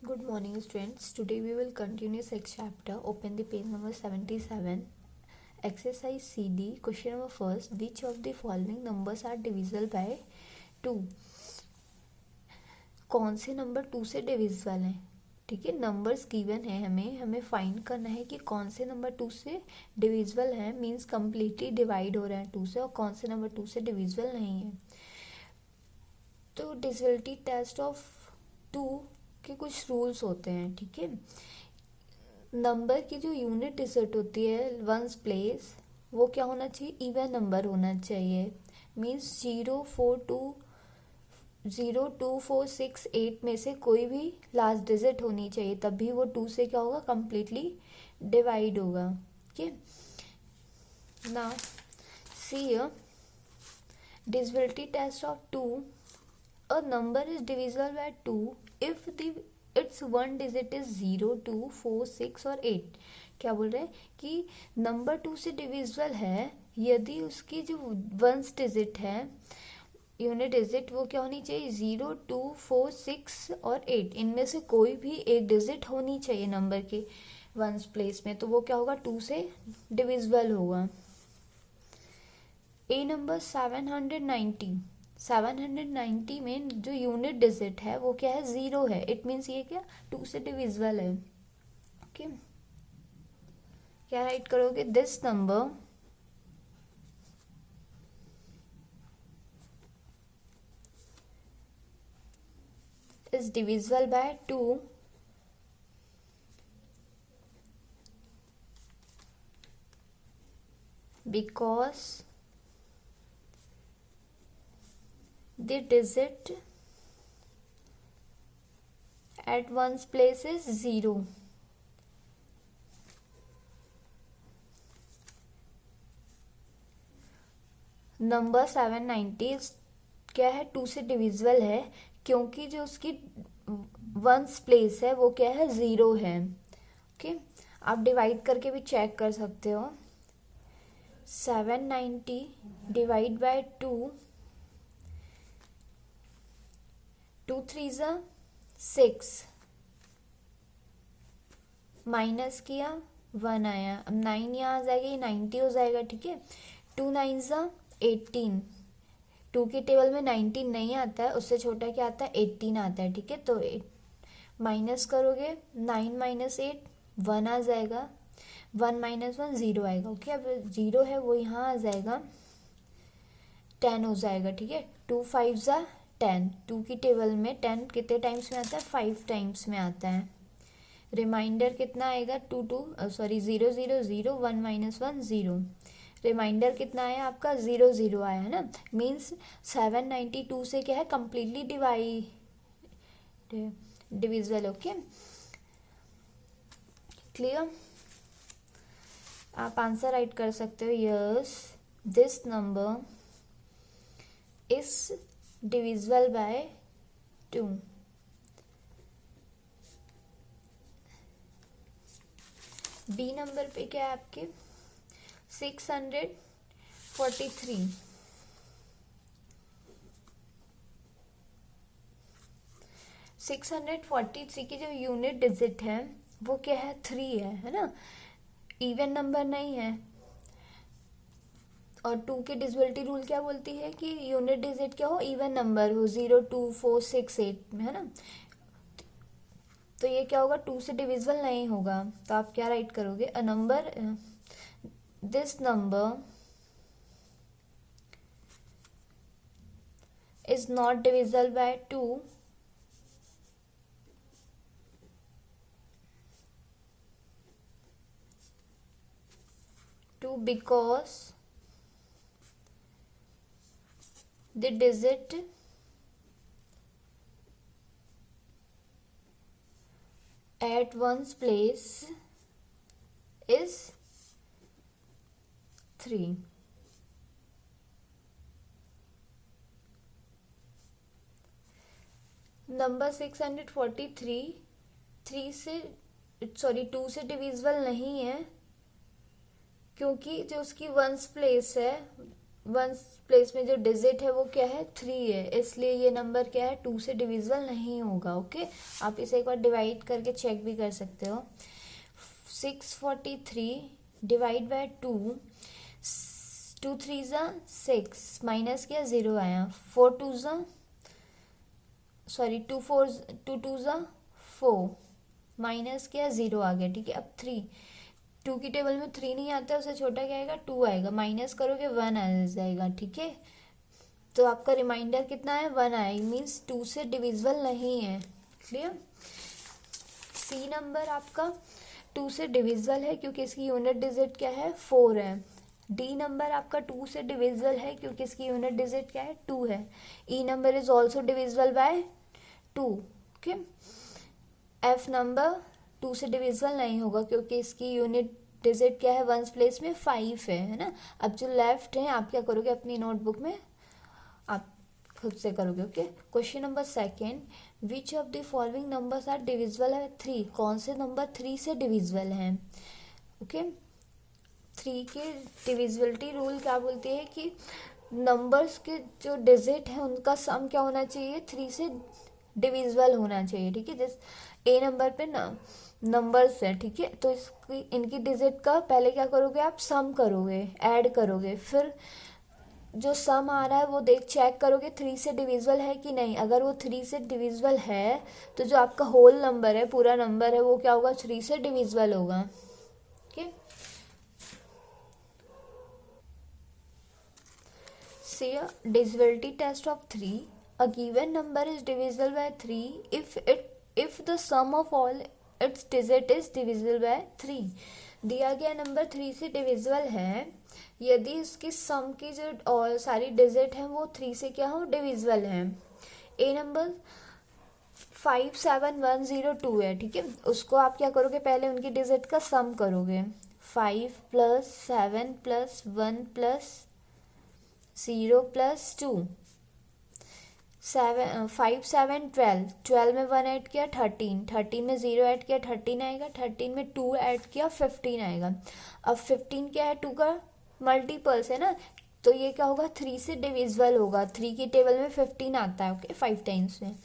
Good morning, students. Today we will continue next chapter. Open the page number 77. Exercise CD. Question number first. Which of the following numbers are divisible by 2? कौन से number 2 से divisible हैं? ठीक है, numbers given है, हमें find करना है कि कौन से नंबर 2 से डिविजिबल है, मीन्स कम्प्लीटली डिवाइड हो रहा है 2 से, और कौन से नंबर 2 से डिविजिबल नहीं है. तो डिविजिबिलिटी टेस्ट ऑफ 2 के कुछ रूल्स होते हैं. ठीक है, नंबर की जो यूनिट डिजिट होती है वंस प्लेस, वो क्या होना चाहिए? इवन नंबर होना चाहिए. मीन्स 0, 2, 4, 6, 8 में से कोई भी लास्ट डिजिट होनी चाहिए, तभी वो 2 से क्या होगा? कम्प्लीटली डिवाइड होगा. ठीक है, now see divisibility test of 2. A number is divisible by 2 if its one digit is 0, 2, 4, 6 और 8. क्या बोल रहे हैं कि नंबर 2 से डिविजिबल है यदि उसकी जो वंस डिजिट है, यूनिट डिजिट, वो क्या होनी चाहिए? 0, 2, 4, 6 और 8. इनमें से कोई भी एक डिजिट होनी चाहिए नंबर के वंस प्लेस में, तो वो क्या होगा? 2 से डिविजिबल होगा. ए नंबर 790 में जो यूनिट डिजिट है वो क्या है? 0 है. इट मीन्स ये क्या? 2 से डिविजिबल है. ओके, क्या राइट करोगे? This number is divisible by 2 because the digit at one's place is 0. Number 790 क्या है? 2 से डिविजिबल है क्योंकि जो उसकी वंस प्लेस है वो क्या है? 0 है. ओके, आप डिवाइड करके भी चेक कर सकते हो. 790 डिवाइड बाय 2, 2 3 ज़ा 6, माइनस किया 1 आया. अब 9 यहाँ आ जाएगा, ये 90 हो जाएगा. ठीक है, 2 9 ज़ा 18. 2 की टेबल में 19 नहीं आता है, उससे छोटा क्या आता है? 18 आता है. ठीक है, तो माइनस करोगे 9 माइनस 8 1 आ जाएगा. 1 माइनस 1 0 आएगा. ओके, अब 0 है वो यहाँ आ जाएगा, 10 हो जाएगा. ठीक है, 2 5 ज़ा 10. 2 की टेबल में 10 कितने टाइम्स में आता है? 5 टाइम्स में आता है. रिमाइंडर कितना आएगा? 2 2 सॉरी 0 0 0, 1 माइनस 1 0. रिमाइंडर कितना आया आपका? 0 0 आया है ना. मीन्स 792 से क्या है? Completely divisible. Okay, clear? आप आंसर राइट कर सकते हो. Yes, this number is divisible by 2. B number पे क्या है आपके? 643. 643 की जो यूनिट डिजिट है वो क्या है? 3 है ना. इवन नंबर नहीं है. और 2 की डिविजिबिलिटी रूल क्या बोलती है कि यूनिट डिजिट क्या हो? इवन नंबर हो. 0 2 4 6 8 में है ना. तो ये क्या होगा? 2 से डिविजिबल नहीं होगा. तो आप क्या राइट करोगे? A number, this number is not divisible by 2 because the digit at one's place is 3. Number 643 2 से डिविजिबल नहीं है क्योंकि जो उसकी वंस प्लेस है वंस प्लेस में जो डिजिट है वो क्या है 3 है, इसलिए ये नंबर क्या है 2 से डिविजिबल नहीं होगा। ओके, आप इसे एक बार डिवाइड करके चेक भी कर सकते हो। 643 डिवाइड बाय 2, 2 3 ज़ा 6, माइनस किया 0 आया, 4 2 ज़ा सॉरी 2 4 2 2 ज़ा 4, माइनस किया 0 आ गया। ठीक है, अब 3, 2 की टेबल में 3 नहीं आता है, उससे छोटा क्या आएगा 2 आएगा, माइनस करोगे 1 आ जाएगा। ठीक है, तो आपका रिमाइंडर कितना है 1 आया, मीन्स 2 से डिविजिबल नहीं है। क्लियर। सी नंबर आपका 2 से डिविजिबल है क्योंकि इसकी यूनिट डिजिट क्या है 4 है। डी नंबर आपका 2 से डिविजिबल है क्योंकि इसकी यूनिट डिजिट क्या है 2 है। E number is also divisible by 2। Okay, F number 2 से डिविजिबल नहीं होगा क्योंकि इसकी यूनिट डिजिट क्या है वंस प्लेस में 5 है ना। अब जो लेफ्ट है आप क्या करोगे अपनी नोटबुक में आप खुद से करोगे। Okay, question number second, which of the following numbers are divisible है 3, कौन से नंबर 3 से डिविजिबल हैं। ओके, 3 के डिविजिबिलिटी रूल क्या बोलती है कि नंबर्स के जो डिजिट है उनका सम क्या होना चाहिए 3 से डिविजिबल होना चाहिए। ठीक है, जिस ए नंबर पे नंबर्स है, ठीक है, तो इसकी इनकी डिजिट का पहले क्या करोगे आप सम करोगे, ऐड करोगे, फिर जो सम आ रहा है वो देख चेक करोगे 3 से डिविजिबल है कि नहीं। अगर वो 3 से डिविजिबल है तो जो आपका होल नंबर है पूरा नंबर है वो क्या होगा 3 से डिविजिबल होगा। Okay, say a divisibility test of 3, a given number is divisible by 3 if the sum of all its digit is divisible by 3। दिया गया नंबर 3 से डिविजिबल है यदि इसकी सम की जो और सारी डिजिट हैं वो 3 से क्या हो डिविजिबल है। ए नंबर 57102 है, ठीक है, उसको आप क्या करोगे पहले उनकी डिजिट का सम करोगे, 5 + 7 + 1 + 0 + 2, 5 7 12, 12 में 1 ऐड किया 13, 13 में 0 ऐड किया 13 आएगा, 13 में 2 ऐड किया 15 आएगा। अब 15 क्या है 2 का मल्टीपल्स है ना, तो ये क्या होगा 3 से डिविजिबल होगा। 3 की टेबल में 15 आता है। ओके, 5 टाइम्स में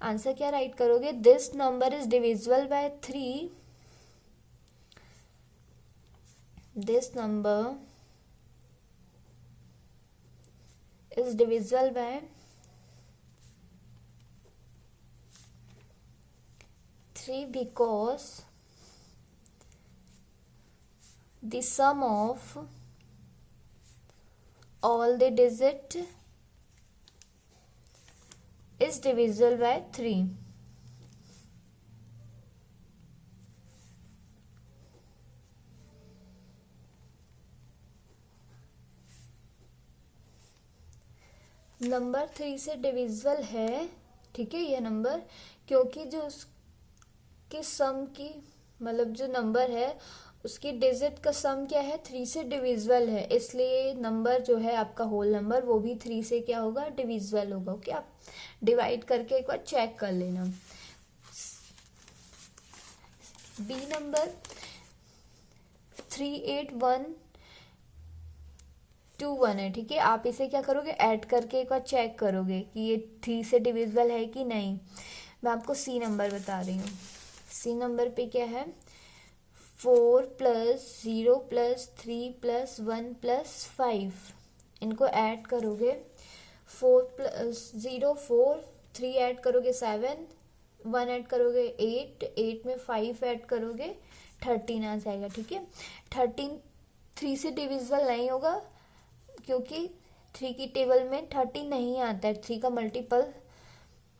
आंसर क्या राइट करोगे, this number is divisible bye 3, this number is divisible by 3 because the sum of all the digit is divisible by 3। Number 3 से डिविजिबल है, ठीक है, ये नंबर क्योंकि जो उसके सम की मतलब जो नंबर है उसकी डिजिट का सम क्या है 3 से डिविजिबल है, इसलिए नंबर जो है आपका होल नंबर वो भी 3 से क्या होगा डिविजिबल होगा। ओके, आप डिवाइड करके एक बार चेक कर लेना। बी नंबर 38121 है, ठीक है, आप इसे क्या करोगे ऐड करके एक बार चेक करोगे कि ये 3 से डिविजिबल है कि नहीं। मैं आपको सी नंबर बता रही हूँ। सी नंबर पे क्या है 4 + 0 + 3 + 1 + 5, इनको ऐड करोगे 4 + 0 4, 3 ऐड करोगे 7, 1 ऐड करोगे 8, 8 में 5 ऐड करोगे 13 आ जाएगा। ठीक है, 13 3 से डिविजिबल नहीं होगा क्योंकि 3 की टेबल में 13 नहीं आता है, 3 का मल्टीपल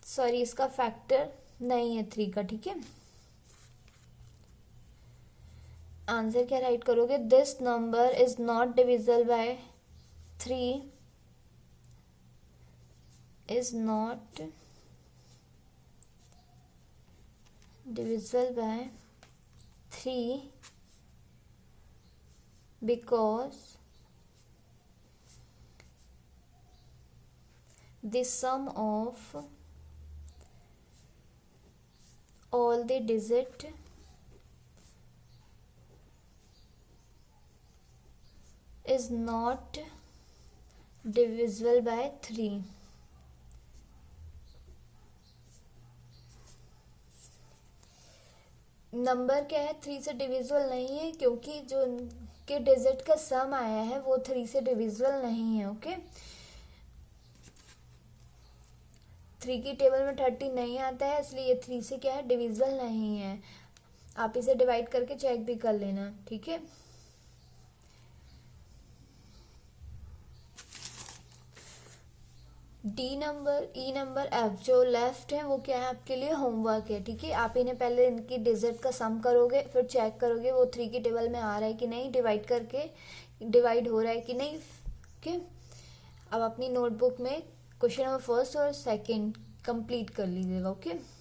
सॉरी इसका फैक्टर नहीं है 3 का। ठीक है, आंसर क्या राइट करोगे, this number is not divisible by 3, is not divisible by 3 because the sum of all the digit is not divisible by 3। Number क्या है, 3 से डिविजिबल नहीं है क्योंकि जो के डिजिट का सम आया है वो 3 से डिविजिबल नहीं है। ओके, 3 की टेबल में 30 नहीं आता है, इसलिए ये 3 से क्या है, डिविजिबल नहीं है। आप इसे डिवाइड करके चेक भी कर लेना, ठीक है। डी नंबर, ई नंबर, एफ जो लेफ्ट है वो क्या है आपके लिए होमवर्क है, ठीक है। आप इन्हें पहले इनकी डिजिट का सम करोगे, फिर चेक करोगे वो 3 की टेबल में आ रहा है कि नहीं, डिवाइड करके डिवाइड हो रहा है कि नहीं। ओके, अब अपनी नोटबुक में क्वेश्चन नंबर फर्स्ट और सेकंड कंप्लीट कर लीजिएगा। ओके।